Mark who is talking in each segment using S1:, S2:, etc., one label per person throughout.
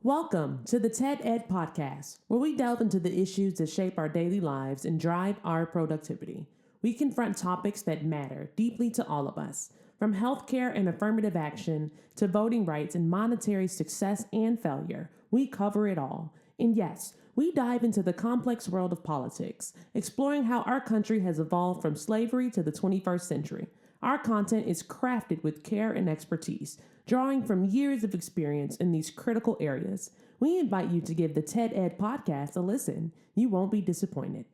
S1: Welcome to the TED Ed Podcast, where we delve into the issues that shape our daily lives and drive our productivity. We confront topics that matter deeply to all of us, from healthcare and affirmative action to voting rights and monetary success and failure. We cover it all. And yes, we dive into the complex world of politics, exploring how our country has evolved from slavery to the 21st century. Our content is crafted with care and expertise, drawing from years of experience in these critical areas. We invite you to give the TED Ed podcast a listen. You won't be disappointed.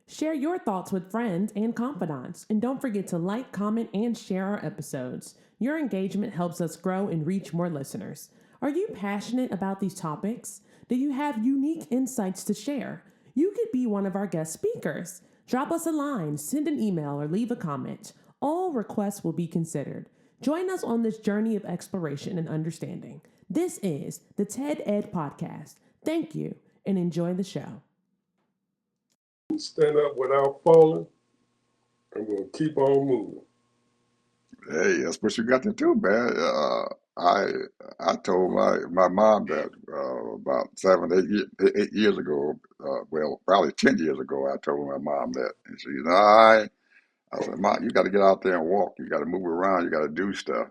S1: Share your thoughts with friends and confidants, and don't forget to like, comment, and share our episodes. Your engagement helps us grow and reach more listeners. Are you passionate about these topics? Do you have unique insights to share? You could be one of our guest speakers. Drop us a line, send an email, or leave a comment. All requests will be considered. Join us on this journey of exploration and understanding. This is the TED Ed Podcast. Thank you, and enjoy the show.
S2: Stand up without falling, and we'll keep on moving.
S3: Hey, that's what you got to do, man. I told my mom that about 8 years ago. Well, probably 10 years ago. I told my mom that, and she's I said, "Mom, you got to get out there and walk. You got to move around. You got to do stuff."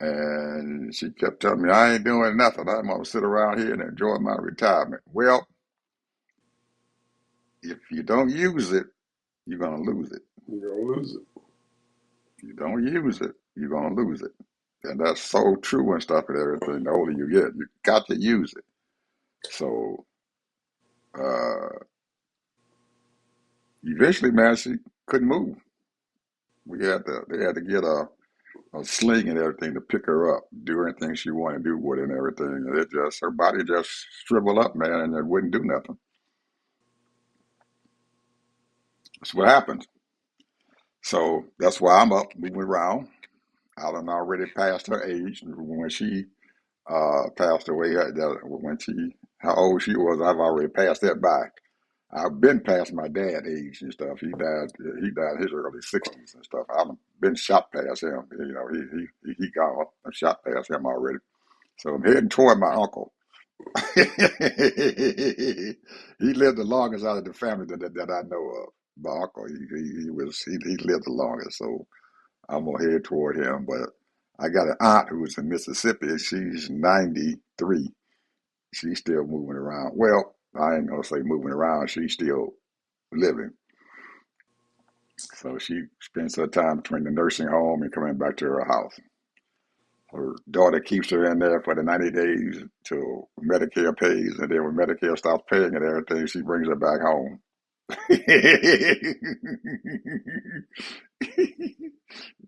S3: And she kept telling me, "I ain't doing nothing. I'm gonna sit around here and enjoy my retirement." Well, if you don't use it, you're gonna lose it.
S2: You're going to lose it.
S3: If you don't use it, you're gonna lose it. And that's so true and stuff and everything. The older you get, you got to use it. So uh, eventually, man, she couldn't move. They had to get a sling and everything to pick her up, do anything she wanted to do with it and everything. And her body just shriveled up, man, and it wouldn't do nothing. That's what happens. So that's why I'm up moving around. I done already passed her age. When she passed away, how old she was, I've already passed that by. I've been past my dad's age and stuff. He died in his early 60s and stuff. I've been shot past him. You know, he gone. I'm shot past him already. So I'm heading toward my uncle. He lived the longest out of the family that I know of. My uncle, he lived the longest. So I'm gonna head toward him. But I got an aunt who's in Mississippi. She's 93. She's still moving around. Well, I ain't gonna say moving around. She's still living. So she spends her time between the nursing home and coming back to her house. Her daughter keeps her in there for the 90 days till Medicare pays, and then when Medicare stops paying and everything, she brings her back home.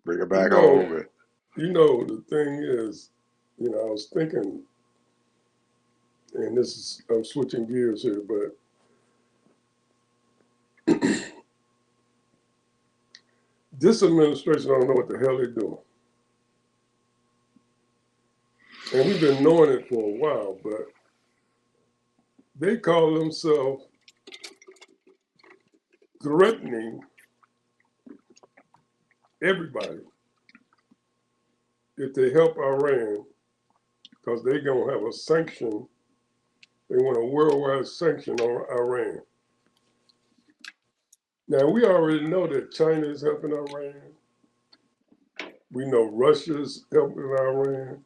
S3: Bring her
S2: You
S3: back
S2: know,
S3: home.
S2: the thing is, I was thinking, and I'm switching gears here, but this administration don't know what the hell they're doing. And we've been knowing it for a while, but they call themselves threatening everybody if they help Iran, because they're going to have a sanction. They want a worldwide sanction on Iran. Now, we already know that China is helping Iran. We know Russia's helping Iran.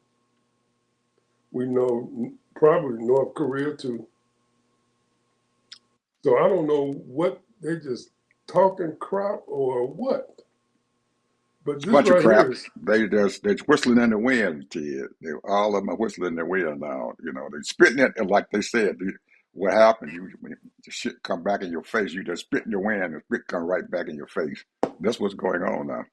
S2: We know probably North Korea too. So I don't know what they just talking crap or what. But this
S3: Bunch of
S2: right
S3: crap.
S2: here is
S3: They're whistling in the wind, Ted. All of them are whistling in the wind now. You know, they're spitting it, and like they said. What happened? When the shit come back in your face, you just spit in your wind, and spit come right back in your face. That's what's going on now.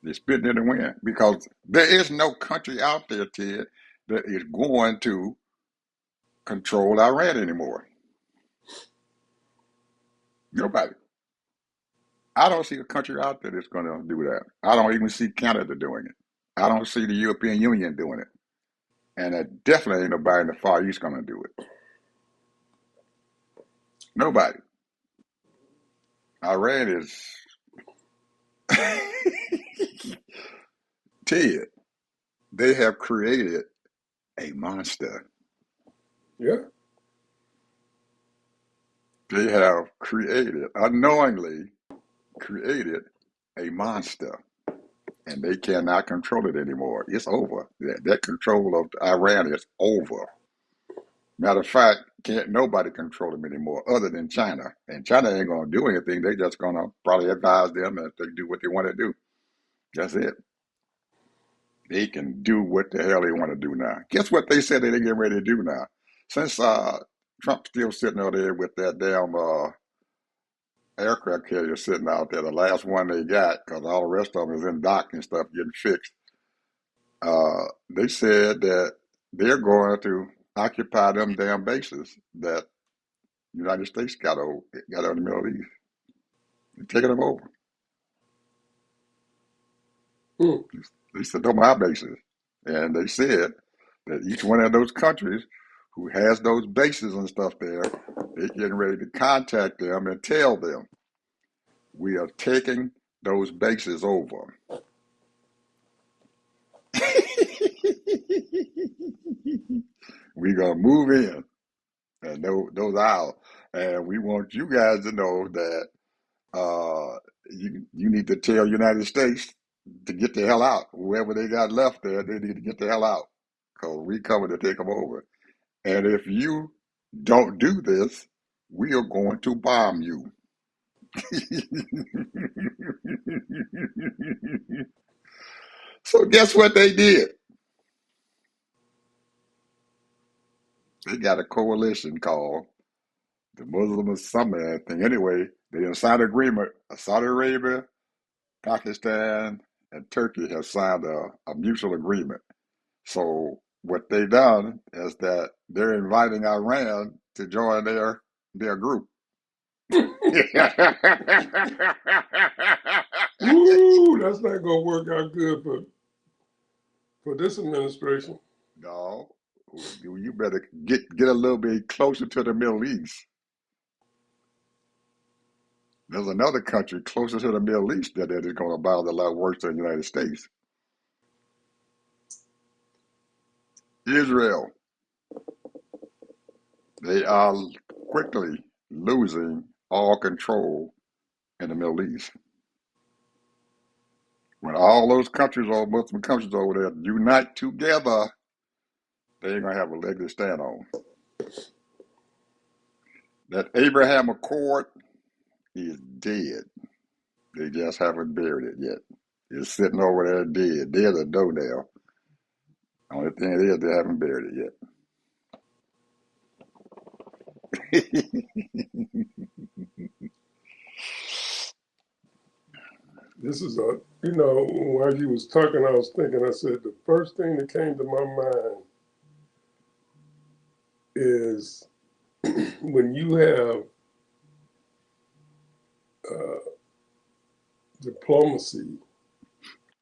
S3: They're spitting in the wind because there is no country out there, Ted, that is going to control Iran anymore. Nobody. I don't see a country out there that's going to do that. I don't even see Canada doing it. I don't see the European Union doing it. And it definitely ain't nobody in the Far East going to do it. Nobody. Iran is Ted. they have created a monster.
S2: Yeah.
S3: They have unknowingly created a monster, and they cannot control it anymore. It's over. That control of Iran is over. Matter of fact, can't nobody control them anymore other than China. And China ain't going to do anything. They just going to probably advise them that they do what they want to do. That's it. They can do what the hell they want to do now. Guess what they said they're getting ready to do now? Since Trump's still sitting out there with that damn aircraft carrier sitting out there, the last one they got, because all the rest of them is in dock and stuff getting fixed. They said that they're going to occupy them damn bases that the United States got out in the Middle East. They're taking them over.
S2: Mm.
S3: They said, those are my bases. And they said that each one of those countries who has those bases and stuff there, they're getting ready to contact them and tell them, we are taking those bases over. We're going to move in and those out. And we want you guys to know that you need to tell United States to get the hell out. Whoever they got left there, they need to get the hell out because we coming to take them over. And if you don't do this, we are going to bomb you. So guess what they did? They got a coalition called the Muslim Summit thing. Anyway, they signed an agreement. Saudi Arabia, Pakistan, and Turkey have signed a mutual agreement. So what they've done is that they're inviting Iran to join their group.
S2: Ooh, that's not gonna work out good for this administration.
S3: No, you better get a little bit closer to the Middle East. There's another country closer to the Middle East that is going to bother a lot worse than the United States. Israel. They are quickly losing all control in the Middle East. When all those countries, all Muslim countries over there, unite together, they ain't gonna have a leg to stand on. That Abraham Accord is dead. They just haven't buried it yet. It's sitting over there dead or no nail. Only thing it is, they haven't buried it yet.
S2: This is while you was talking, I was thinking, I said, the first thing that came to my mind is when you have diplomacy,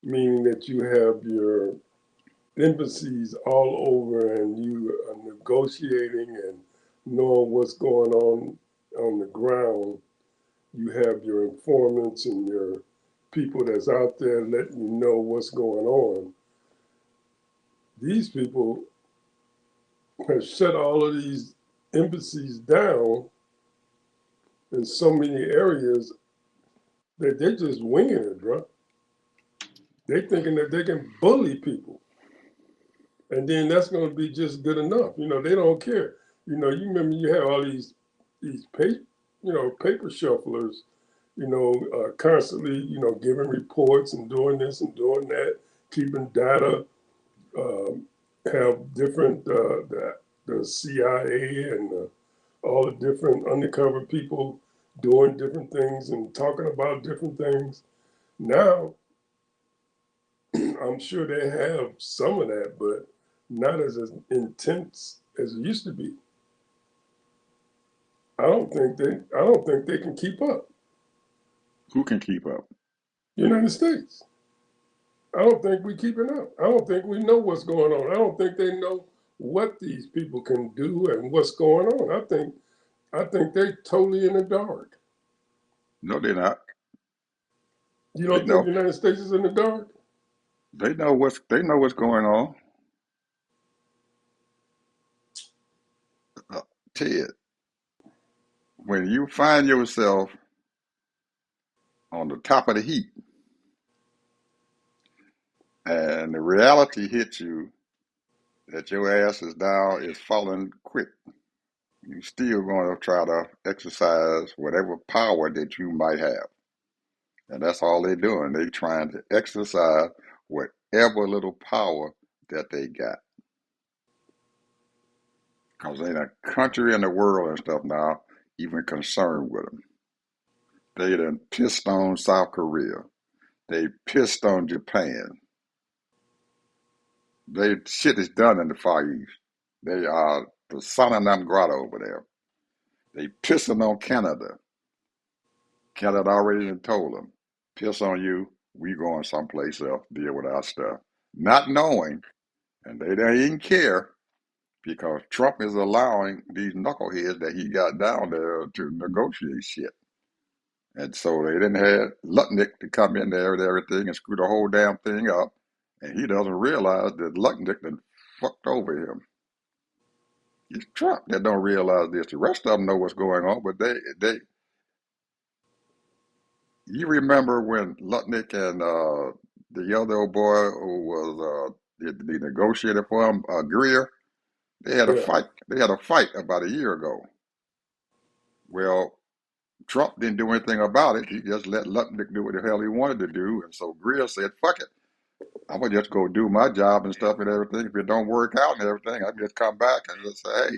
S2: meaning that you have your embassies all over and you are negotiating and knowing what's going on the ground. You have your informants and your people that's out there letting you know what's going on. These people have shut all of these embassies down in so many areas that they're just winging it, bro. They're thinking that they can bully people. And then that's going to be just good enough. They don't care. You remember you have all these paper shufflers, constantly, giving reports and doing this and doing that, keeping data, have different, the CIA and all the different undercover people doing different things and talking about different things. Now, I'm sure they have some of that, but not as intense as it used to be. I don't think they can keep up.
S3: Who can keep up?
S2: United States. I don't think we're keeping up. I don't think we know what's going on. I don't think they know what these people can do and what's going on. I think they're totally in the dark.
S3: No, they're not.
S2: You
S3: They
S2: don't think
S3: know.
S2: the United States is in the dark?
S3: They know what's going on. Uh, Ted, when you find yourself on the top of the heap and the reality hits you that your ass is down, is falling quick, you still going to try to exercise whatever power that you might have. And that's all they're doing. They trying to exercise whatever little power that they got. Because ain't a country in the world and stuff now even concerned with them. They done pissed on South Korea. They pissed on Japan. They shit is done in the Far East. They are the son of non grata over there. They pissing on Canada. Canada already done told them, piss on you, we going someplace else, deal with our stuff. Not knowing, and they don't even care, because Trump is allowing these knuckleheads that he got down there to negotiate shit. And so they didn't have Lutnick to come in there and everything and screw the whole damn thing up. And he doesn't realize that Lutnick done fucked over him. It's Trump that don't realize this. The rest of them know what's going on, but you remember when Lutnick and the other old boy who was the negotiator for him, Greer, they had a
S2: Yeah.
S3: fight. They had a fight about a year ago. Well, Trump didn't do anything about it. He just let Lutnick do what the hell he wanted to do. And so Greer said, fuck it. I'm going to just go do my job and stuff and everything. If it don't work out and everything, I can just come back and just say, hey,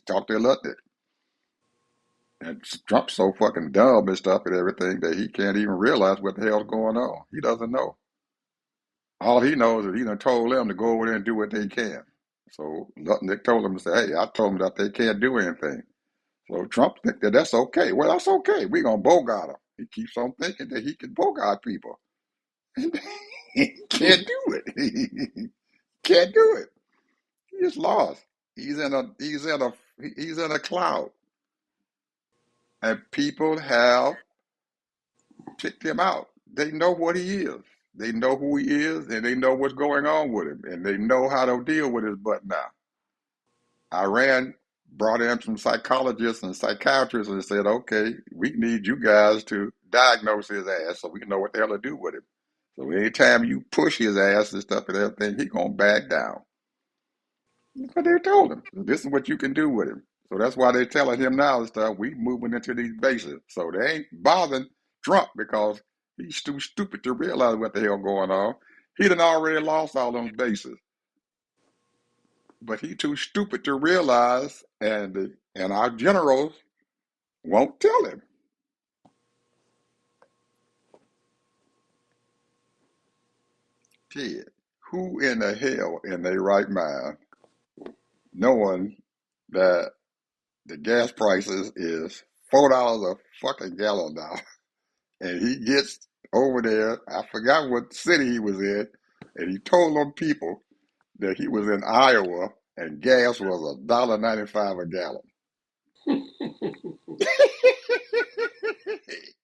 S3: talk to Lutnick. And Trump's so fucking dumb and stuff and everything that he can't even realize what the hell's going on. He doesn't know. All he knows is he done told them to go over there and do what they can. So Lutnick told them to say, hey, I told them that they can't do anything. So Trump think that that's okay. Well, that's okay. We're going to bogart him. He keeps on thinking that he can bogart people. He can't do it. He can't do it. He just lost. He's in a cloud. And people have picked him out. They know what he is. They know who he is, and they know what's going on with him, and they know how to deal with his butt now. Iran brought in some psychologists and psychiatrists and said, okay, we need you guys to diagnose his ass so we can know what the hell to do with him. So anytime you push his ass and stuff and everything, he gonna back down. That's what they told him. This is what you can do with him. So that's why they're telling him now and stuff, we moving into these bases. So they ain't bothering Trump because he's too stupid to realize what the hell going on. He done already lost all those bases. But he too stupid to realize, and our generals won't tell him. Ted, who in the hell in their right mind, knowing that the gas prices is $4 a fucking gallon now, and he gets over there, I forgot what city he was in, and he told them people that he was in Iowa and gas was $1.95 a gallon.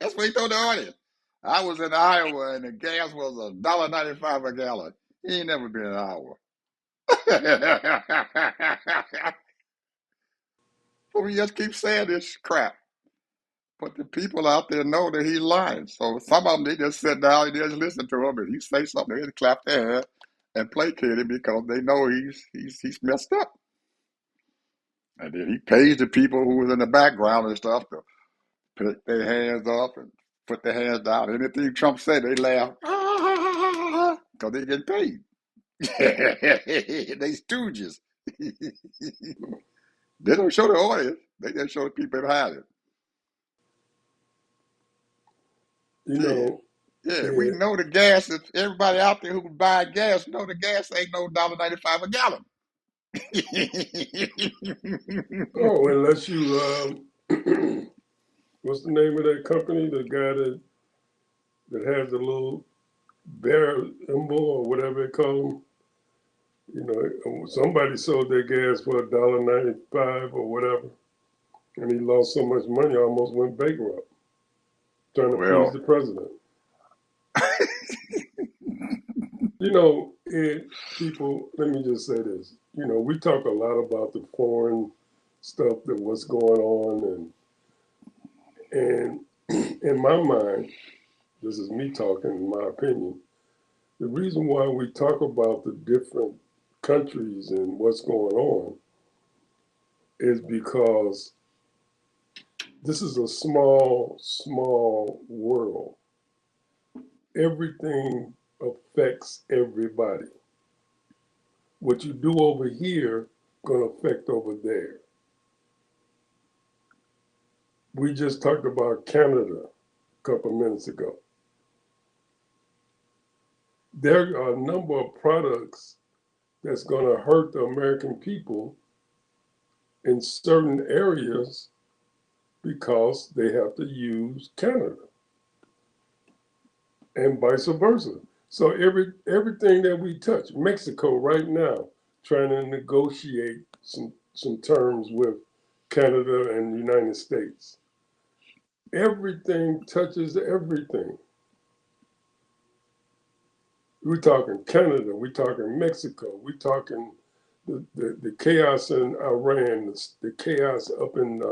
S3: That's what he told the audience. I was in Iowa and the gas was $1.95 a gallon. He ain't never been in Iowa. So we just keep saying this crap. But the people out there know that he's lying. So some of them, they just sit down and they just listen to him. And he say something, they just clap their hands and placate him because they know he's messed up. And then he pays the people who was in the background and stuff to put their hands up and put their hands down. Anything Trump said, they laugh because they get paid. They stooges. They don't show the audience. They just show the people behind it.
S2: You
S3: Yeah,
S2: know,
S3: yeah. We
S2: yeah.
S3: know the gas. Is, everybody out there who buy gas know the gas ain't no $1.95 a gallon.
S2: Oh, unless you, what's the name of that company? The guy that has the little bear symbol or whatever they call them. You know, somebody sold their gas for $1.95 or whatever, and he lost so much money, almost went bankrupt, trying to please
S3: Well,
S2: the president. People, let me just say this. We talk a lot about the foreign stuff that what's going on, and in my mind, this is me talking, in my opinion, the reason why we talk about the different countries and what's going on is because this is a small, small world. Everything affects everybody. What you do over here gonna affect over there. We just talked about Canada a couple minutes ago. There are a number of products that's gonna hurt the American people in certain areas because they have to use Canada and vice versa. So everything that we touch, Mexico right now, trying to negotiate some terms with Canada and the United States. Everything touches everything. We're talking Canada, we're talking Mexico, we're talking the chaos in Iran, the chaos up in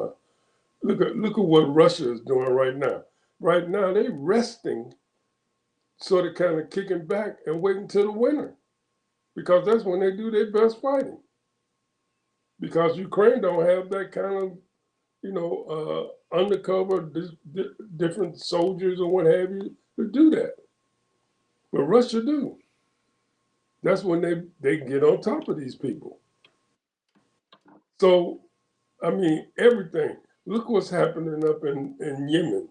S2: look at what Russia is doing right now. Right now they resting, sort of kind of kicking back and waiting till the winter, because that's when they do their best fighting. Because Ukraine don't have that kind of undercover different soldiers or what have you to do that, but Russia do. That's when they get on top of these people. So I mean everything. Look what's happening up in Yemen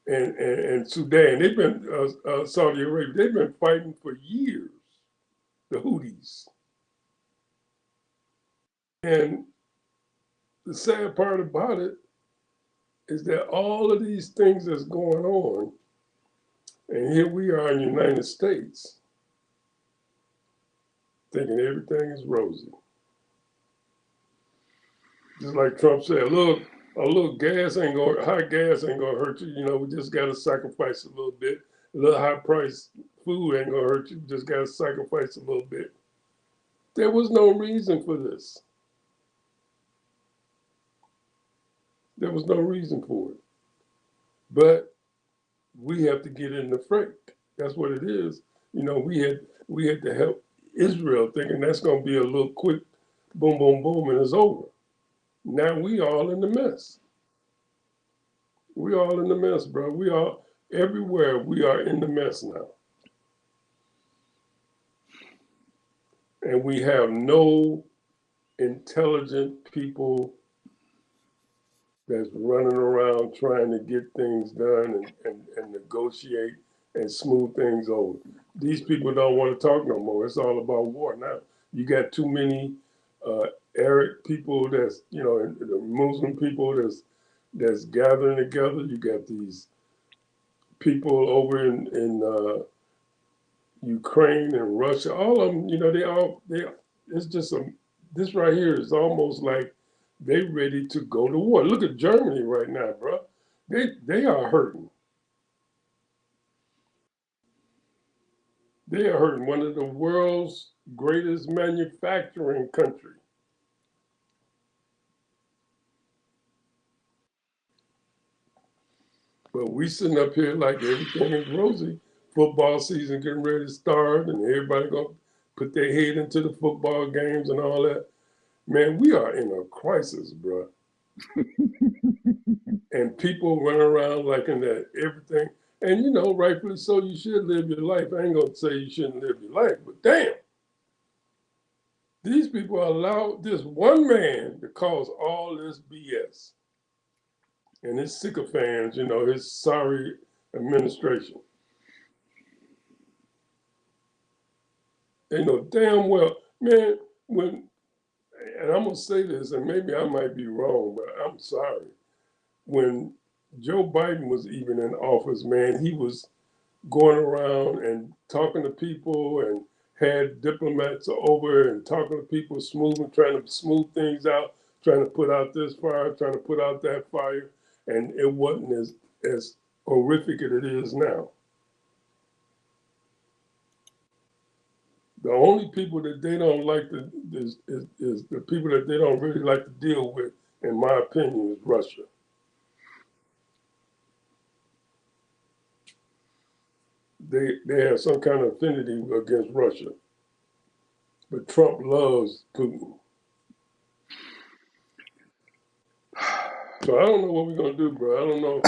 S2: and Sudan. They've been Saudi Arabia. They've been fighting for years. The Houthis. And the sad part about it is that all of these things that's going on, and here we are in the United States, thinking everything is rosy. Just like Trump said, a little gas ain't gonna high gas ain't gonna hurt you. We just gotta sacrifice a little bit. A little high price food ain't gonna hurt you. Just gotta sacrifice a little bit. There was no reason for this. There was no reason for it. But we have to get in the fray. That's what it is. We had to help Israel, thinking that's gonna be a little quick, boom, boom, boom, and it's over. Now we all in the mess. We all in the mess, bro. We are everywhere. We are in the mess now, and we have no intelligent people that's running around trying to get things done and negotiate and smooth things over. These people don't want to talk no more. It's all about war now. You got too many Arab people that's the Muslim people that's gathering together. You got these people over in Ukraine and Russia. All of them, they. It's just this right here is almost like they ready to go to war. Look at Germany right now, bro. They are hurting. They are hurting. One of the world's greatest manufacturing country. But we sitting up here like everything is rosy. Football season getting ready to start, and everybody gonna put their head into the football games and all that. Man, we are in a crisis, bro. And people run around like in that everything. And rightfully so, you should live your life. I ain't gonna say you shouldn't live your life, but damn, these people allow this one man to cause all this BS and his sycophants, his sorry administration. They know damn well, man, and I'm gonna say this, and maybe I might be wrong, but I'm sorry. When Joe Biden was even in office, man, he was going around and talking to people and had diplomats over and talking to people, trying to smooth things out, trying to put out this fire, trying to put out that fire, and it wasn't as horrific as it is now. The only people that they don't like to is the people that they don't really like to deal with, in my opinion, is Russia. They have some kind of affinity against Russia, but Trump loves Putin. So I don't know what we're gonna do, bro. I don't know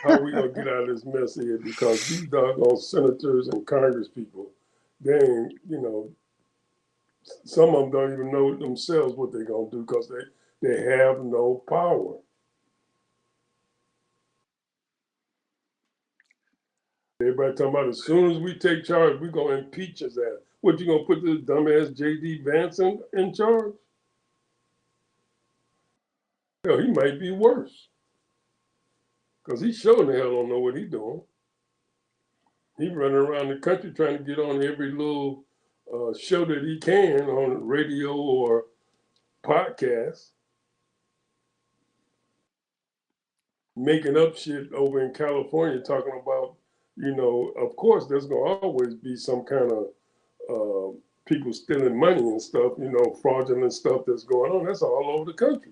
S2: how we're gonna get out of this mess here because these doggone senators and Congress people, they ain't, some of them don't even know themselves what they're gonna do because they have no power. Everybody talking about as soon as we take charge, we're gonna impeach his ass. What, you gonna put this dumbass J.D. Vance in charge? Hell, he might be worse because he sure the hell don't know what he's doing. He running around the country trying to get on every little show that he can on radio or podcast, making up shit over in California, talking about, of course, there's gonna always be some kind of people stealing money and stuff, fraudulent stuff that's going on. That's all over the country.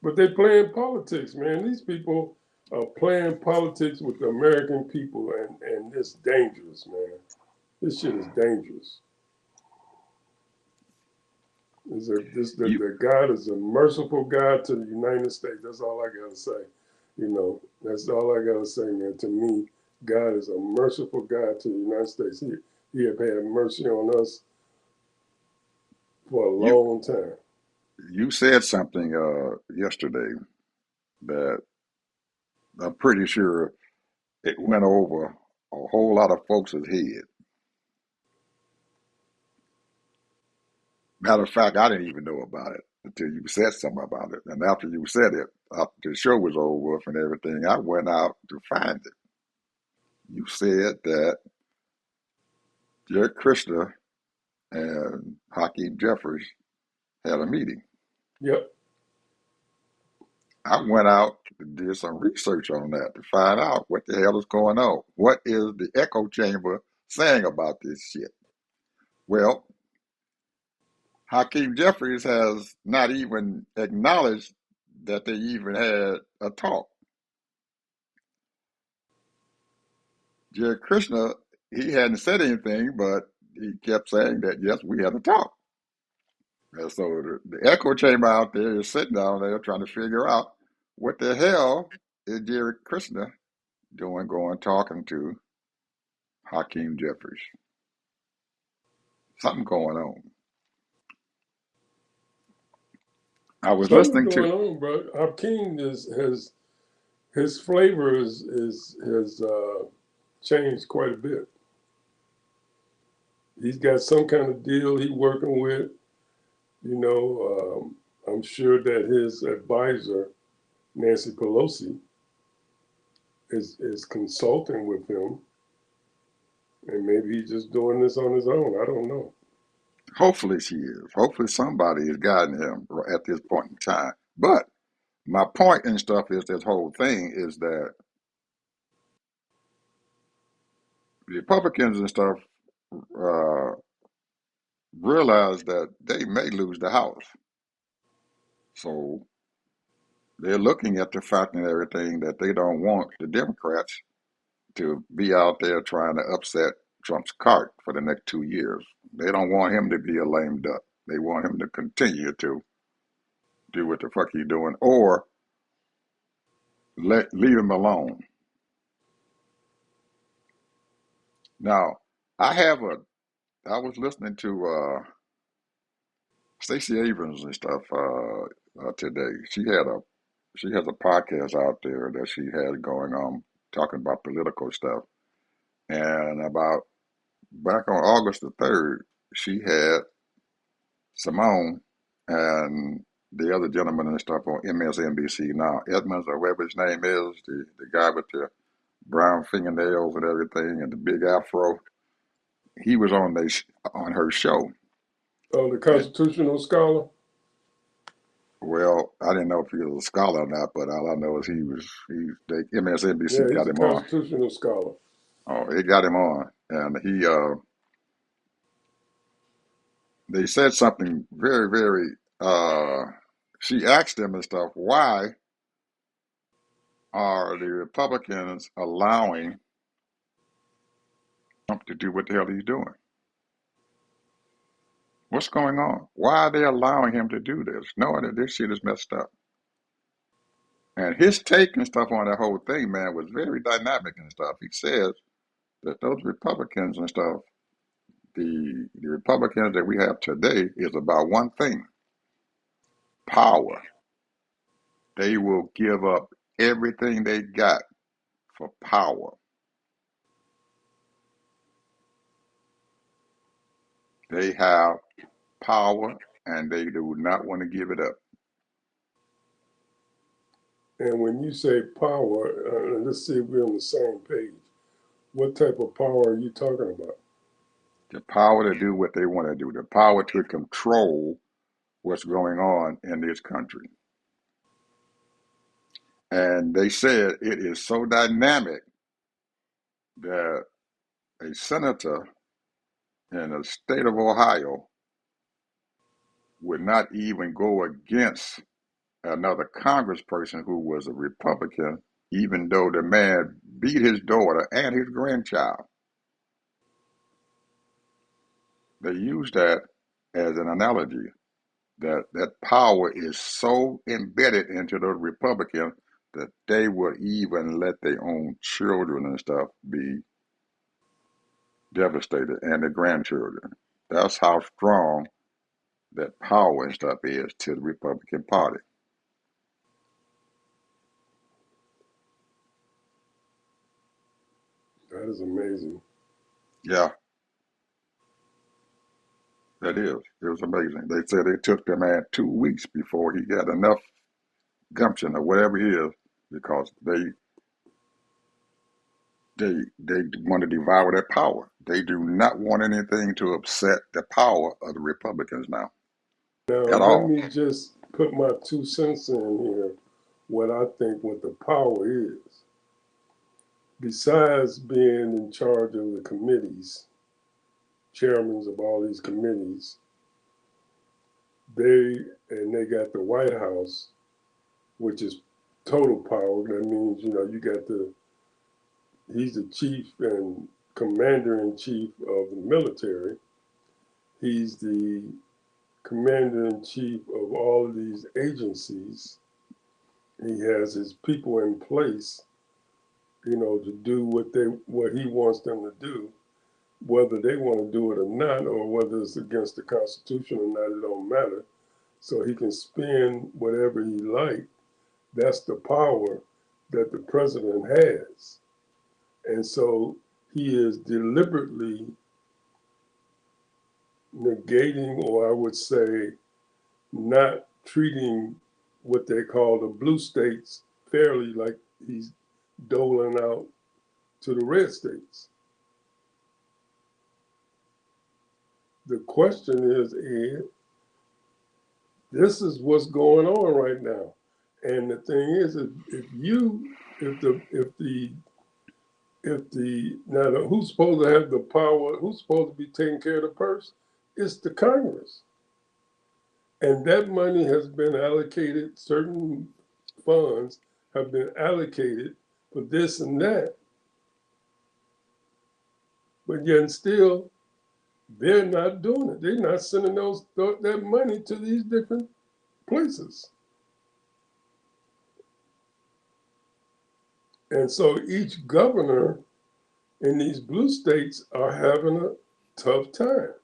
S2: But they're playing politics, man. These people are playing politics with the American people, and it's dangerous, man. This shit is dangerous. The God is a merciful God to the United States. That's all I gotta say. That's all I gotta say, man. To me, God is a merciful God to the United States. He have had mercy on us for a
S3: You
S2: long time.
S3: you said something yesterday that I'm pretty sure it went over a whole lot of folks' head. Matter of fact, I didn't even know about it until you said something about it. And after you said it, after the show was over and everything, I went out to find it. You said that Jared Krishna and Hakeem Jeffries had a meeting.
S2: Yep.
S3: I went out and did some research on that to find out what the hell is going on. What is the echo chamber saying about this shit? Well, Hakeem Jeffries has not even acknowledged that they even had a talk. Jared Krishna, he hadn't said anything, but he kept saying that, yes, we had a talk. And so the echo chamber out there is sitting down there trying to figure out what the hell is Jared Krishna doing, going, talking to Hakeem Jeffries. Something going on. I was
S2: Something's
S3: listening to,
S2: going on, bro. Hakeem has his flavor has changed quite a bit. He's got some kind of deal he's working with. I'm sure that his advisor, Nancy Pelosi, is consulting with him, and maybe he's just doing this on his own. I don't know.
S3: hopefully she is. Hopefully somebody is guiding him at this point in time. But my point and stuff is this whole thing is that Republicans and stuff uh, realize that they may lose the House. So they're looking at the fact and everything that they don't want the Democrats to be out there trying to upset Trump's cart for the next 2 years. They don't want him to be a lame duck. They want him to continue to do what the fuck he's doing or leave him alone. Now, I have a I was listening to Stacey Abrams and stuff today. She has a podcast out there that she has going on talking about political stuff. And about back on August the 3rd, she had Simone and the other gentleman and stuff on MSNBC now. Edmonds or whatever his name is, the guy with the brown fingernails and everything and the big afro. He was on her show.
S2: Oh, the
S3: And,
S2: constitutional scholar.
S3: well, I didn't know if he was a scholar or not, but all I know is
S2: Yeah,
S3: MSNBC
S2: he's
S3: got
S2: a
S3: him on.
S2: constitutional scholar.
S3: Oh, it got him on. and they said something very, very. She asked him and stuff, why are the Republicans allowing Trump to do what the hell he's doing? What's going on? Why are they allowing him to do this, knowing that this shit is messed up? And his take and stuff on that whole thing, man, was very dynamic and stuff. He says that those Republicans and stuff, the Republicans that we have today is about one thing: power. They will give up everything they got for power. They have power and they do not want to give it up.
S2: And when you say power, let's see if we're on the same page. What type of power are you talking about?
S3: The power to do what they want to do, the power to control what's going on in this country. And they said it is so dynamic that a senator in the state of Ohio would not even go against another congressperson who was a Republican, even though the man beat his daughter and his grandchild. They use that as an analogy that power is so embedded into those Republicans that they will even let their own children and stuff be devastated and their grandchildren. That's how strong that power and stuff is to the Republican Party.
S2: That is amazing.
S3: Yeah, that is. It was amazing. They said it took the man 2 weeks before he got enough gumption or whatever he is, because they want to devour their power. They do not want anything to upset the power of the Republicans now
S2: Now,
S3: at
S2: let
S3: all.
S2: me just put my 2 cents in here, what I think what the power is. Besides being in charge of the committees, chairmen of all these committees, they got the White House, which is total power. That means, you got he's the chief and commander in chief of the military. He's the commander in chief of all of these agencies. He has his people in place, to do what he wants them to do, whether they want to do it or not, or whether it's against the Constitution or not, it don't matter. So he can spend whatever he like. That's the power that the president has. And so he is deliberately negating, or I would say, not treating what they call the blue states fairly, like he's doling out to the red states. The question is, Ed, this is what's going on right now. And the thing is, who's supposed to have the power? Who's supposed to be taking care of the purse? It's the Congress. And that money has been allocated, certain funds have been allocated for this and that. But yet still, they're not doing it. They're not sending that money to these different places. And so each governor in these blue states are having a tough time.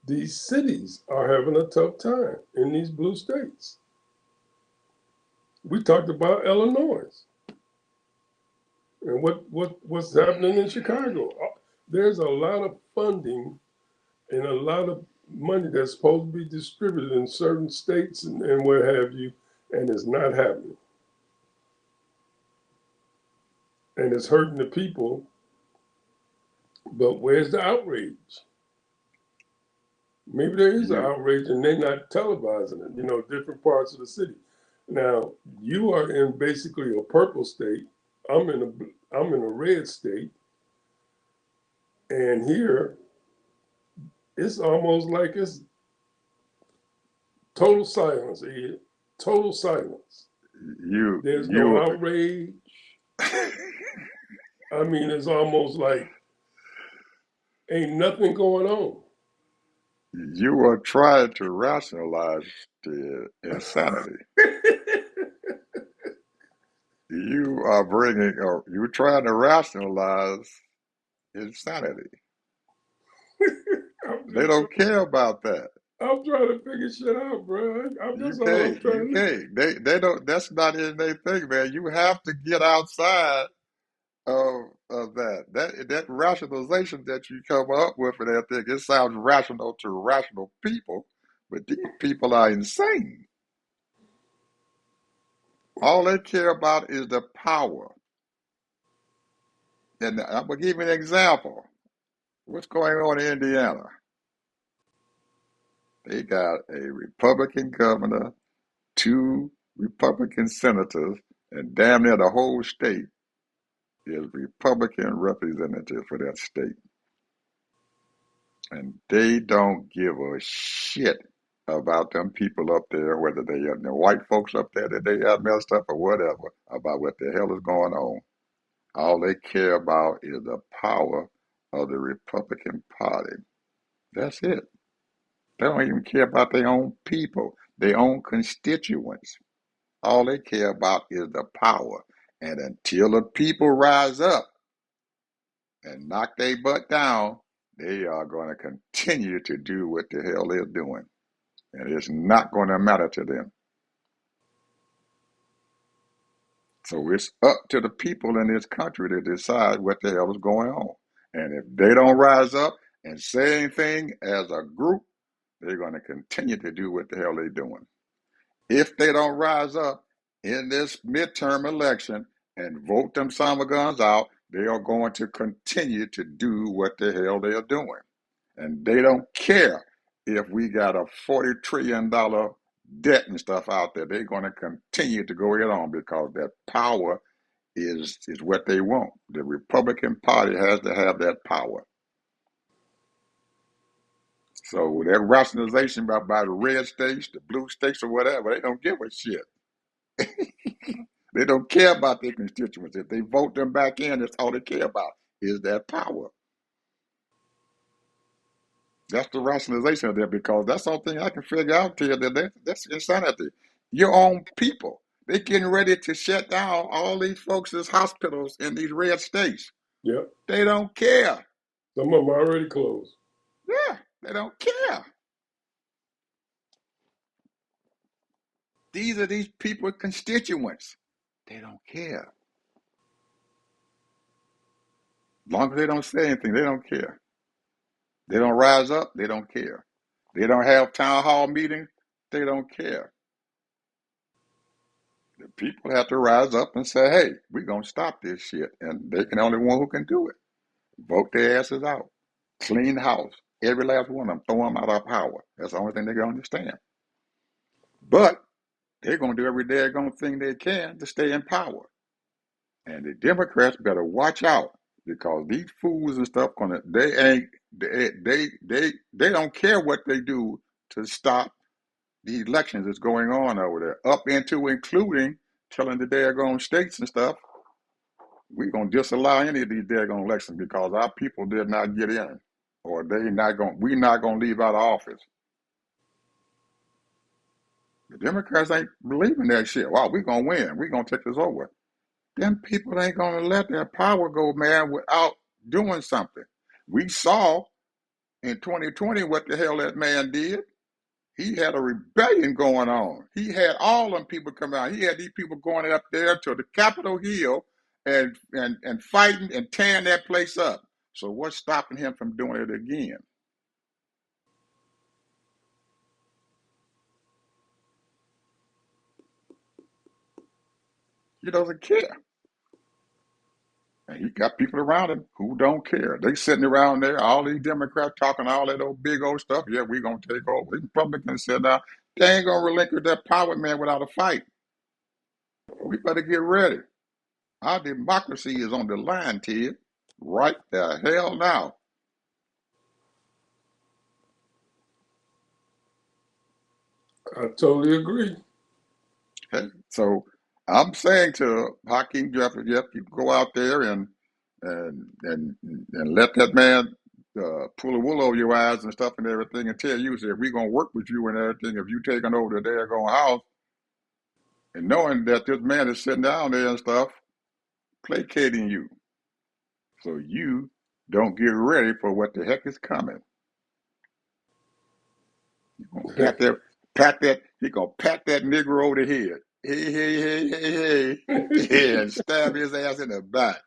S2: These cities are having a tough time in these blue states. We talked about Illinois and what's happening in Chicago. There's a lot of funding and a lot of money that's supposed to be distributed in certain states and what have you, and it's not happening. And it's hurting the people. But where's the outrage? Maybe there is an
S3: You,
S2: outrage and they're not televising it, different parts of the city. Now, you are in basically a purple state. I'm in a red state. And here, it's almost like it's total silence, Ed. Total silence.
S3: You
S2: There's no
S3: you
S2: outrage. I mean, it's almost like ain't nothing going on.
S3: you are trying to rationalize the insanity. You are bringing, or you're trying to rationalize insanity.
S2: I'm
S3: They
S2: just,
S3: don't care about that.
S2: I'm trying to figure shit out, bro.
S3: You
S2: That's all I'm
S3: can't. You
S2: trying to do.
S3: can't. They don't. That's not in their thing, man. You have to get outside of that rationalization that you come up with and everything. It sounds rational to rational people, but these people are insane. All they care about is the power. And I'm gonna give you an example. What's going on in Indiana? They got a Republican governor, two Republican senators, and damn near the whole state is Republican representative for that state. And they don't give a shit about them people up there, whether they are the white folks up there that they have messed up or whatever, about what the hell is going on. All they care about is the power of the Republican Party. That's it. They don't even care about their own people, their own constituents. All they care about is the power. And until the people rise up and knock their butt down, they are going to continue to do what the hell they're doing. And it's not going to matter to them. So it's up to the people in this country to decide what the hell is going on. And if they don't rise up and say anything as a group, they're going to continue to do what the hell they're doing. If they don't rise up in this midterm election and vote them son of a guns out, they are going to continue to do what the hell they are doing. And they don't care if we got a $40 trillion debt and stuff out there. They're going to continue to go it on because that power is what they want. The Republican Party has to have that power. So that rationalization by the red states, the blue states, or whatever, they don't give a shit. They don't care about their constituents. If they vote them back in, that's all they care about is that power. That's the rationalization of that because that's something I can figure out to you that's insanity. Your own people, they're getting ready to shut down all these folks' hospitals in these red states.
S2: Yep.
S3: They don't care.
S2: Some of them are already closed.
S3: Yeah, they don't care. These are these people's constituents. They don't care. As long as they don't say anything, they don't care. They don't rise up, they don't care. They don't have town hall meetings, they don't care. The people have to rise up and say, hey, we're going to stop this shit. And they can only one who can do it. Vote their asses out. Clean house. Every last one of them, throw them out of power. That's the only thing they're going to understand. But they're going to do every daggone thing they can to stay in power. And the Democrats better watch out because these fools and stuff they don't care what they do to stop the elections that's going on over there, up into including telling the daggone states and stuff, we're gonna disallow any of these daggone elections because our people did not get in, or we're not gonna leave out of office. The Democrats ain't believing that shit. Wow, we're gonna win. We're gonna take this over. Them people ain't gonna let their power go, man, without doing something. We saw in 2020 what the hell that man did. He had a rebellion going on. He had all them people come out. He had these people going up there to the Capitol Hill and fighting and tearing that place up. So what's stopping him from doing it again? He doesn't care. And he got people around him who don't care. They sitting around there, all these Democrats talking all that old big old stuff. Yeah, we gonna take over. The Republicans said now they ain't gonna relinquish that power, man, without a fight. We better get ready. Our democracy is on the line, Ted. Right the hell now.
S2: I totally agree.
S3: Okay? So I'm saying to Hakeem Jeffrey, Jeff, you go out there and let that man pull the wool over your eyes and stuff and everything, and tell you, say, if we're gonna work with you and everything, if you taking over the daggone house, and knowing that this man is sitting down there and stuff, placating you, so you don't get ready for what the heck is coming. You're gonna pat that, he gonna pat that nigger over the head. Hey, hey, hey, hey, hey, yeah, and stab his ass in the back.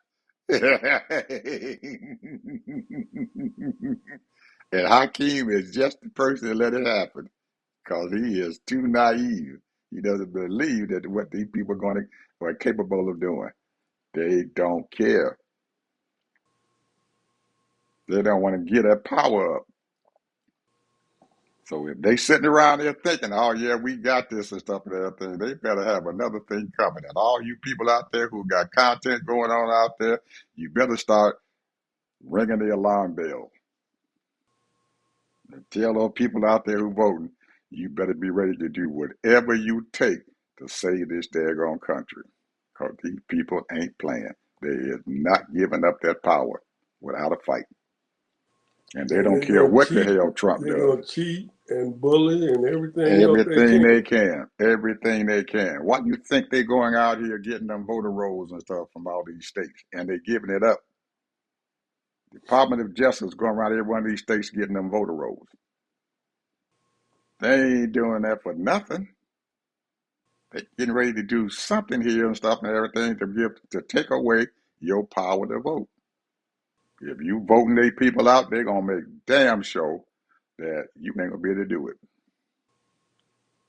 S3: And Hakeem is just the person to let it happen because he is too naive. He doesn't believe that what these people are capable of doing. They don't care. They don't want to get that power up. So if they sitting around there thinking, oh yeah, we got this and stuff and everything, they better have another thing coming. And all you people out there who got content going on out there, you better start ringing the alarm bell. And tell those people out there who voting, you better be ready to do whatever you take to save this daggone country. Because these people ain't playing. They is not giving up that power without a fight. And they
S2: And
S3: don't
S2: they're
S3: care
S2: gonna
S3: what the
S2: cheat.
S3: hell Trump
S2: They're
S3: does.
S2: gonna cheat and bully and everything else they
S3: Everything they
S2: can.
S3: can. Everything they can. Why do you think they going out here getting them voter rolls and stuff from all these states? And they giving it up. Department of Justice going around every one of these states getting them voter rolls. They ain't doing that for nothing. They getting ready to do something here and stuff and everything to take away your power to vote. If you voting these people out, they're gonna make damn sure that you ain't gonna be able to do it.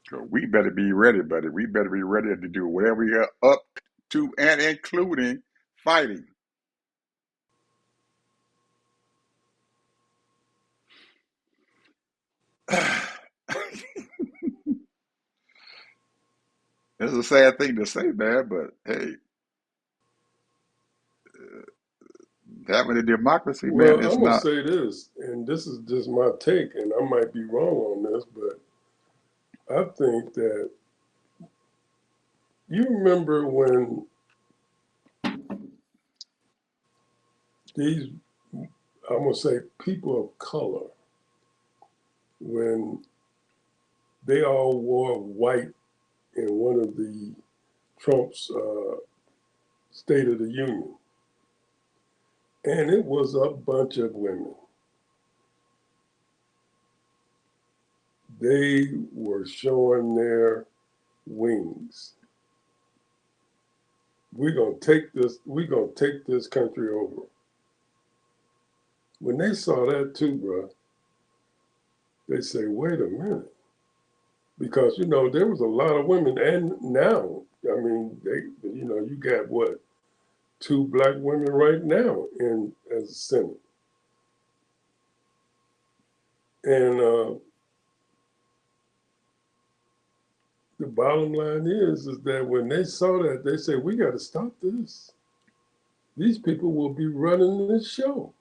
S3: So we better be ready, buddy. We better be ready to do whatever we are up to and including fighting. It's a sad thing to say, man, but hey, having a democracy, man,
S2: Well,
S3: it's
S2: I'm gonna
S3: not.
S2: say this, and this is just my take, and I might be wrong on this, but I think that you remember when these, I'm gonna say, people of color, when they all wore white in one of the Trump's State of the Union, and it was a bunch of women. They were showing their wings. We're gonna take this. We're gonna take this country over. When they saw that too, bro, they say, "Wait a minute," because there was a lot of women, and now, I mean, you got what, two black women right now in as a Senate, and the bottom line is that when they saw that, they said, "We got to stop this. These people will be running this show."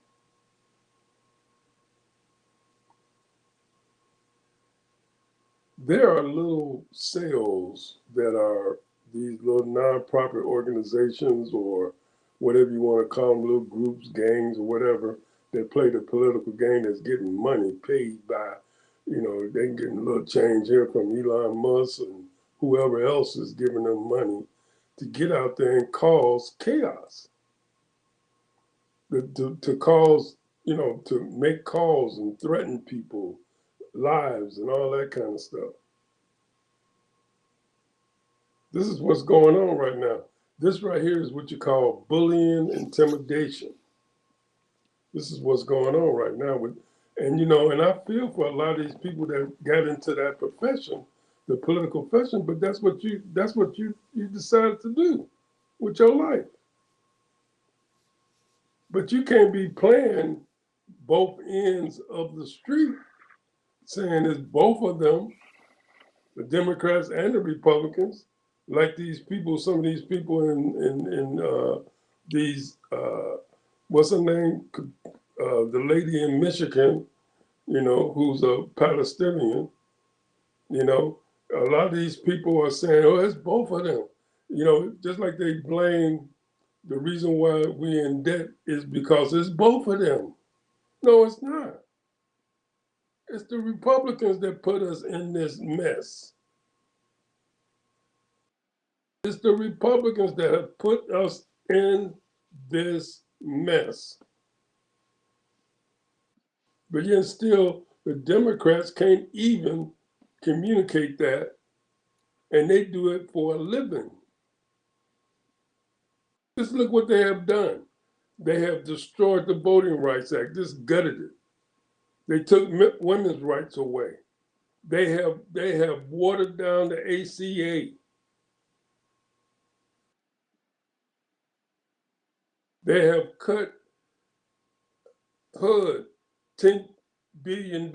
S2: There are little cells that are these little nonprofit organizations or whatever you want to call them, little groups, gangs, or whatever, that play the political game that's getting money paid by, they getting a little change here from Elon Musk and whoever else is giving them money to get out there and cause chaos, to cause, to make calls and threaten people, lives, and all that kind of stuff. This is what's going on right now. This right here is what you call bullying, intimidation. This is what's going on right now and I feel for a lot of these people that got into that profession, the political profession, but that's what you decided to do with your life. But you can't be playing both ends of the street, saying it's both of them, the Democrats and the Republicans, like these people, some of these people in these, what's her name? The lady in Michigan, who's a Palestinian, you know. A lot of these people are saying, "Oh, it's both of them." You know, just like they blame the reason why we're in debt is because it's both of them. No, it's not. It's the Republicans that put us in this mess. It's the Republicans that have put us in this mess. But yet still, the Democrats can't even communicate that, and they do it for a living. Just look what they have done. They have destroyed the Voting Rights Act, just gutted it. They took women's rights away. They have watered down the ACA. They have cut HUD $10 billion.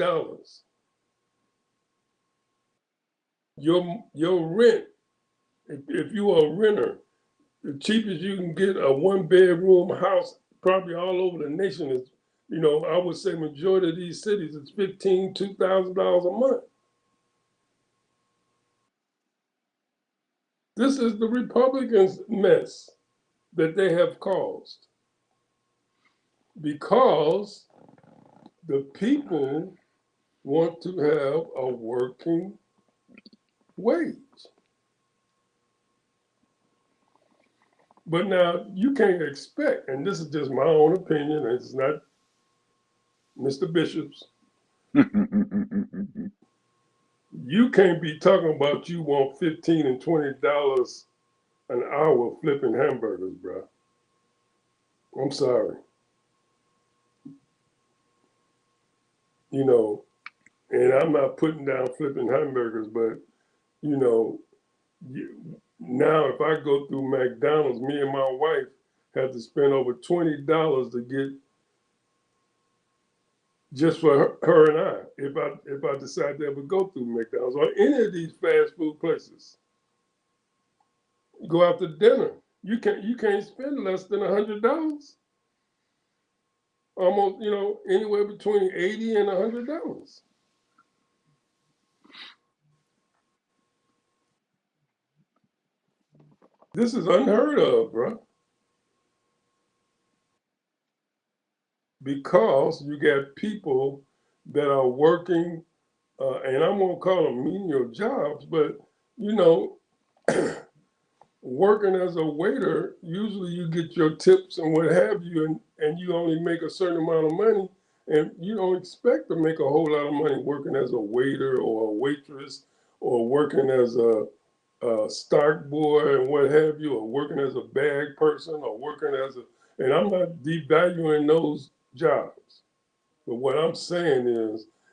S2: Your rent, if you are a renter, the cheapest you can get a 1 bedroom house, probably all over the nation is, I would say majority of these cities, it's $2,000 a month. This is the Republicans' mess that they have caused because the people want to have a working wage. But now you can't expect, and this is just my own opinion, it's not Mr. Bishop's. You can't be talking about you want $15 and $20 an hour flipping hamburgers, bro. I'm sorry. And I'm not putting down flipping hamburgers, but now if I go through McDonald's, me and my wife have to spend over $20 to get just for her and I, if I decide to ever go through McDonald's or any of these fast food places. Go out to dinner. You can't spend less than $100. Almost, anywhere between $80 and $100. This is unheard of, bro. Because you got people that are working, and I'm gonna call them menial jobs, but working as a waiter, usually you get your tips and what have you, and you only make a certain amount of money, and you don't expect to make a whole lot of money working as a waiter or a waitress or working as a stock boy and what have you, or working as a bag person or working as and I'm not devaluing those jobs. But what I'm saying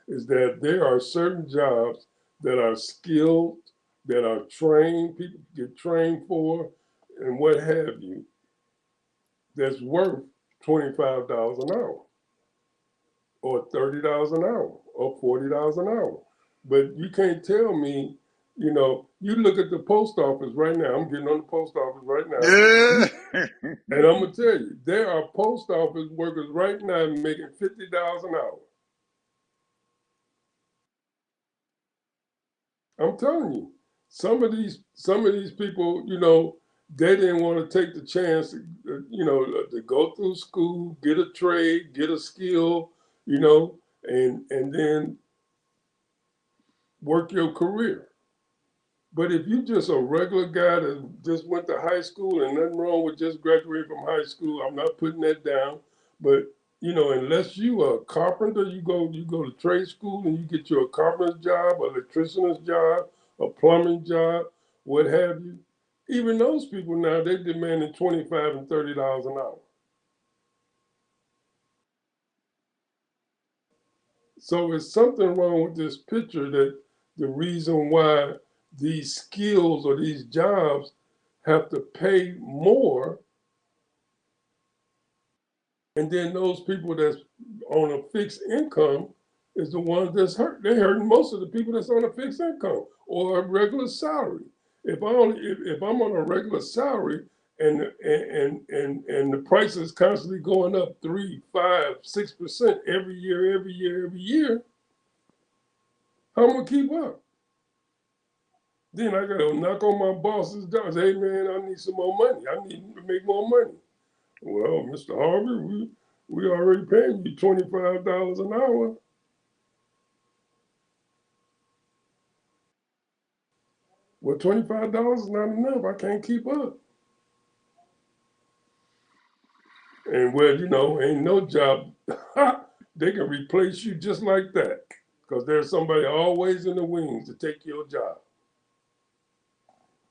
S2: is that there are certain jobs that are skilled, that are trained, people get trained for, and what have you, that's worth $25 an hour, or $30 an hour, or $40 an hour. But you can't tell me, you look at the post office right now. I'm getting on the post office right now.
S3: Yeah.
S2: And I'm gonna tell you, there are post office workers right now making $50 an hour. I'm telling you, some of these people, they didn't want to take the chance, to go through school, get a trade, get a skill, and then work your career. But if you just a regular guy that just went to high school, and nothing wrong with just graduating from high school, I'm not putting that down. But unless you are a carpenter, you go to trade school and you get you a carpenter's job, an electrician's job, a plumbing job, what have you. Even those people now, they're demanding $25 and $30 an hour. So it's something wrong with this picture, that the reason why these skills or these jobs have to pay more, and then those people that's on a fixed income is the ones that's hurt. They're hurting most of the people that's on a fixed income or a regular salary. If I'm on a regular salary and the price is constantly going up 3, 5, 6% every year, how am I gonna keep up? Then I gotta knock on my boss's door and say, hey man, I need some more money. I need to make more money. Well, Mr. Harvey, we already paying you $25 an hour. Well, $25 is not enough. I can't keep up. And well, ain't no job. They can replace you just like that because there's somebody always in the wings to take your job.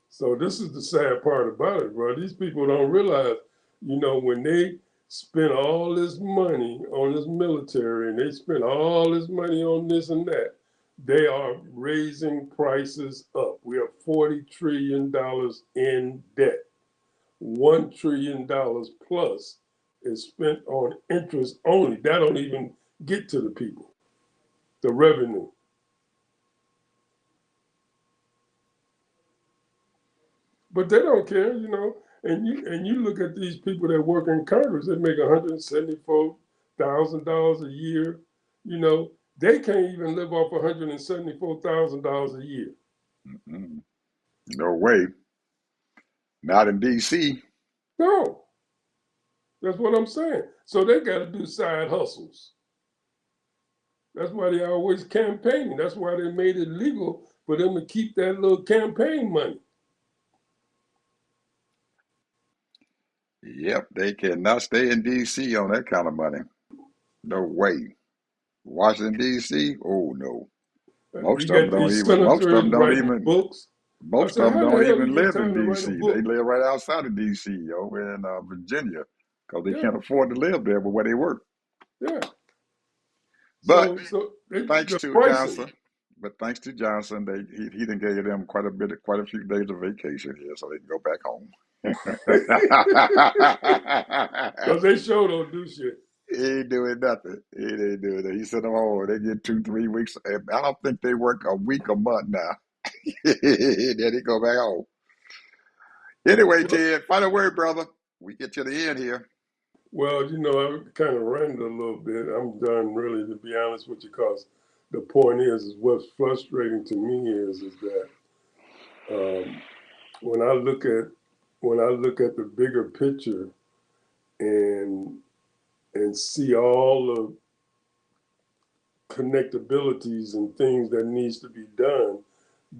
S2: So this is the sad part about it, bro. These people don't realize, when they spend all this money on this military and they spend all this money on this and that, they are raising prices up. We have $40 trillion in debt. $1 trillion plus is spent on interest only. That don't even get to the people, the revenue. But they don't care. And you look at these people that work in Congress, they make $174,000 a year. They can't even live off $174,000 a year.
S3: Mm-mm. No way. Not in D.C.
S2: No, that's what I'm saying. So they got to do side hustles. That's why they always campaigning. That's why they made it legal for them to keep that little campaign money.
S3: Yep, they cannot stay in D.C. on that kind of money. No way. Washington D.C. Oh no.
S2: You got these senators writing books. I
S3: Most
S2: said,
S3: of them
S2: how the
S3: don't
S2: hell you
S3: even
S2: get
S3: live in
S2: time to write a
S3: D.C. They
S2: book?
S3: live right outside of D.C. over in Virginia because they
S2: Yeah,
S3: can't afford to live there, but where they work.
S2: yeah.
S3: But
S2: So
S3: thanks
S2: the
S3: to
S2: pricing.
S3: Johnson, he done gave them quite a few days of vacation here, so they can go back home.
S2: Because they sure don't do shit.
S3: He ain't doing nothing. He ain't doing it. He sent them home. They get 2, 3 weeks. I don't think they work a week a month now. Then they go back home. Anyway,
S2: Well,
S3: Ted, final word, brother. We get to the end here.
S2: well, I kind of ranted a little bit. I'm done, really, to be honest with you, because the point is what's frustrating to me is that um, when I look at the bigger picture and see all the connectabilities and things that needs to be done,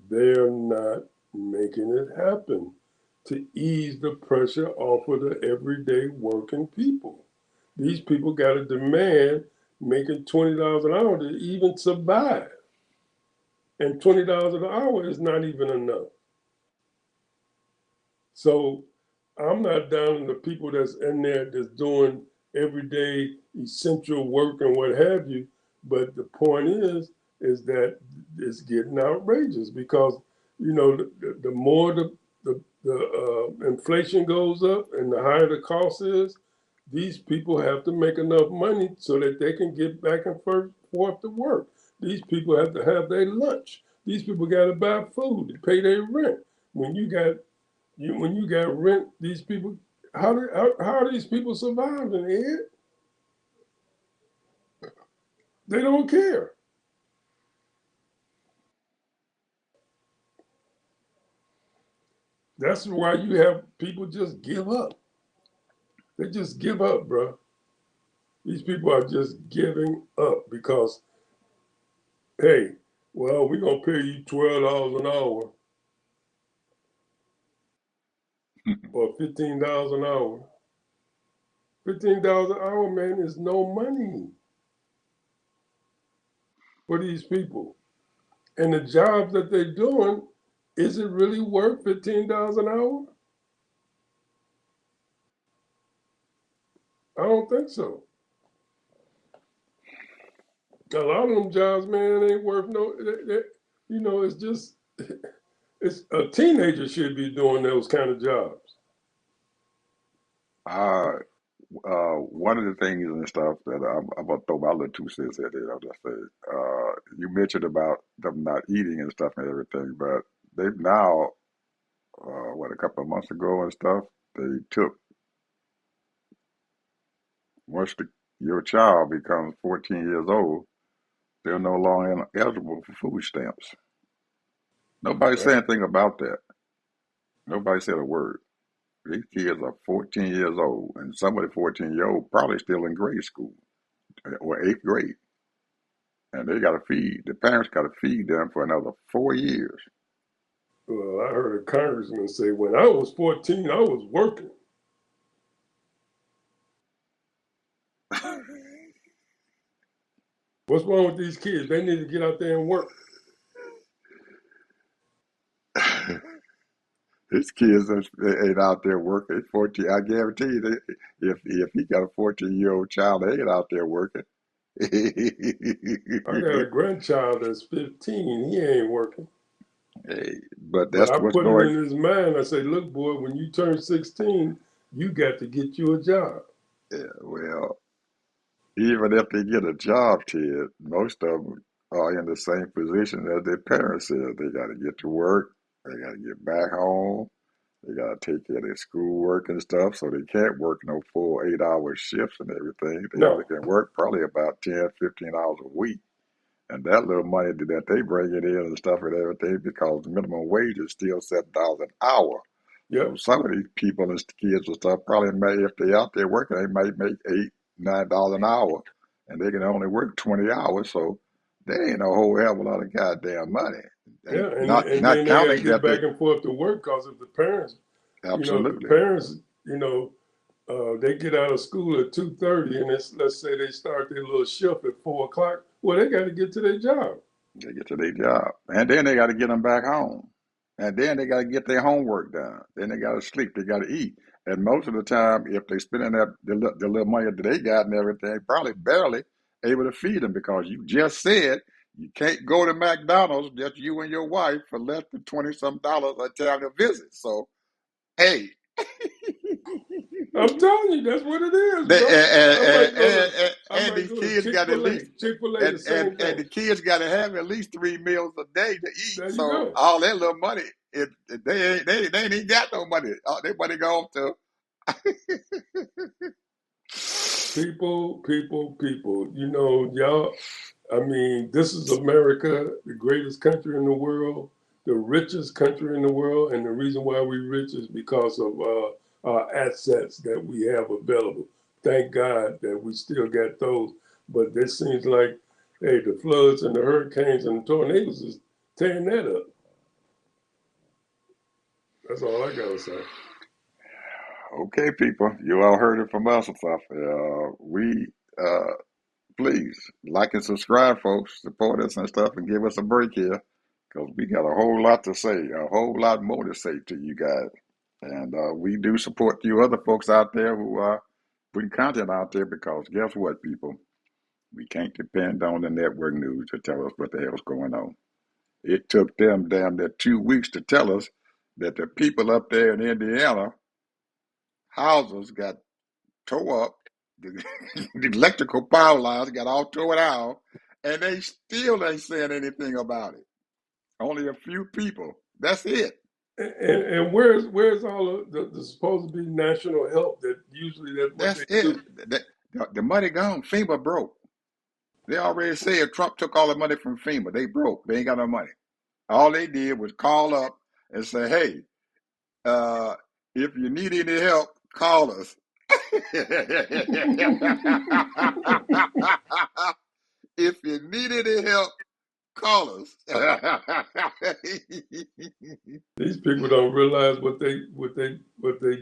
S2: they're not making it happen to ease the pressure off of the everyday working people. These people got to demand making $20 an hour to even survive. And $20 an hour is not even enough. So I'm not down on the people that's in there that's doing everyday essential work and what have you. But the point is that it's getting outrageous because the more the inflation goes up and the higher the cost is, these people have to make enough money so that they can get back and forth to work. These people have to have their lunch. These people got to buy food to pay their rent. When you got when you got rent, these people, how are these people surviving, Ed? They don't care. That's why you have people just give up. They just give up, bro. These people are just giving up because, hey, well, we're gonna pay you $12 an hour or $15 an hour. $15 an hour, man, is no money for these people. And the jobs that they're doing, is it really worth $15 an hour? I don't think so. A lot of them jobs, man, ain't worth no. It's just it's a teenager should be doing those kind of jobs.
S3: Uh, One of the things and stuff that I'm gonna throw my little 2 cents at it. I'll just say, you mentioned about them not eating and stuff and everything, but they've now, a couple of months ago and stuff, they took once your child becomes 14 years old, they're no longer eligible for food stamps. Nobody said
S2: Right.
S3: anything about that. Nobody said a word. These kids are 14 years old, and some of the 14-year-old probably still in grade school or eighth grade, and they got to feed. The parents got to feed them for another 4 years.
S2: Well, I heard a congressman say, when I was 14, I was working. What's wrong with these kids? They need to get out there and work.
S3: His kids ain't out there working. 14, I guarantee you, if he got a 14-year-old child, they ain't out there working.
S2: I got a grandchild that's 15. He ain't working.
S3: Hey, but
S2: But
S3: that's
S2: I
S3: what's
S2: put it
S3: going.
S2: in his mind. I say, look, boy, when you turn 16, you got to get you a job.
S3: Yeah, well, even if they get a job, Ted, most of them are in the same position as their parents is. They got to get to work. They got to get back home. They got to take care of their schoolwork and stuff, so they can't work no full 8-hour shifts and everything. They only
S2: No.
S3: can work probably about 10, 15 hours a week. And that little money that they bring it in and stuff and everything, because the minimum wage is still $7 an hour. So
S2: Yep.
S3: some of these people and kids and stuff probably may, if they out there working, they might make $8, $9 an hour, and they can only work 20 hours. So they ain't a whole hell of a lot of goddamn money.
S2: Yeah.
S3: Ain't
S2: And
S3: not
S2: then they got to
S3: counting
S2: get
S3: that they
S2: back and forth to work because if the parents, if the
S3: absolutely.
S2: parents, they get out of school at 2:30, and let's say they start their little shift at 4 o'clock. Well, they got to get to their job.
S3: They get to their job, and then they got to get them back home, and then they got to get their homework done. Then they got to sleep. They got to eat. And most of the time, if they spending the little money that they got and everything, probably barely able to feed them because you just said you can't go to McDonald's just you and your wife for less than 20 some dollars a time to visit. So hey,
S2: I'm telling you, that's what it is,
S3: They,
S2: bro. I might go to I
S3: and
S2: might
S3: these
S2: go to
S3: kids got at least
S2: Chick-fil-A, the same
S3: and
S2: thing.
S3: the kids got to have at least 3 meals a day to eat.
S2: There you
S3: So
S2: go.
S3: all that little money, they ain't got no money. All their money gone to
S2: People. Y'all. I mean, this is America, the greatest country in the world, the richest country in the world, and the reason why we rich is because of our assets that we have available. Thank God that we still got those. But this seems like, hey, the floods and the hurricanes and the tornadoes is tearing that up. That's all I gotta say.
S3: okay, people. You all heard it from us and stuff. We please like and subscribe, folks. Support us and stuff, and give us a break here because we got a whole lot to say, a whole lot more to say to you guys. And we do support you other folks out there who are putting content out there because guess what, people? We can't depend on the network news to tell us what the hell's going on. It took them damn near 2 weeks to tell us that the people up there in Indiana, houses got tore up, the, the electrical power lines got all torn out, and they still ain't saying anything about it. Only a few people. That's it.
S2: And where's all of the supposed to be national help that usually that's what
S3: That's
S2: they
S3: it.
S2: do.
S3: The money gone. FEMA broke. They already said Trump took all the money from FEMA. They broke. They ain't got no money. All they did was call up and say, "Hey, uh, if you need any help, call us." If you need any help, call us.
S2: These people don't realize what they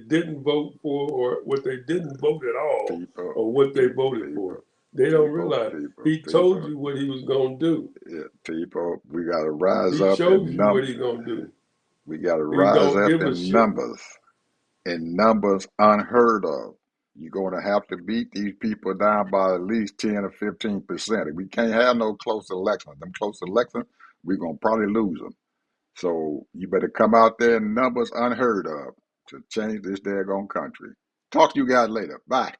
S2: didn't vote for, or what they didn't vote at all,
S3: people,
S2: or what they voted for.
S3: people,
S2: They don't
S3: people,
S2: realize.
S3: people,
S2: He told
S3: people,
S2: you what he was gonna do.
S3: yeah, people. We got to rise
S2: He
S3: up
S2: showed
S3: in
S2: you what he
S3: numbers.
S2: gonna do.
S3: We got to
S2: He
S3: rise
S2: don't
S3: up
S2: give a
S3: in
S2: shit.
S3: numbers. In numbers unheard of. You're going to have to beat these people down by at least 10 or 15%. We can't have no close elections. Them close elections, we're going to probably lose them. So you better come out there in numbers unheard of to change this daggone country. Talk to you guys later. Bye.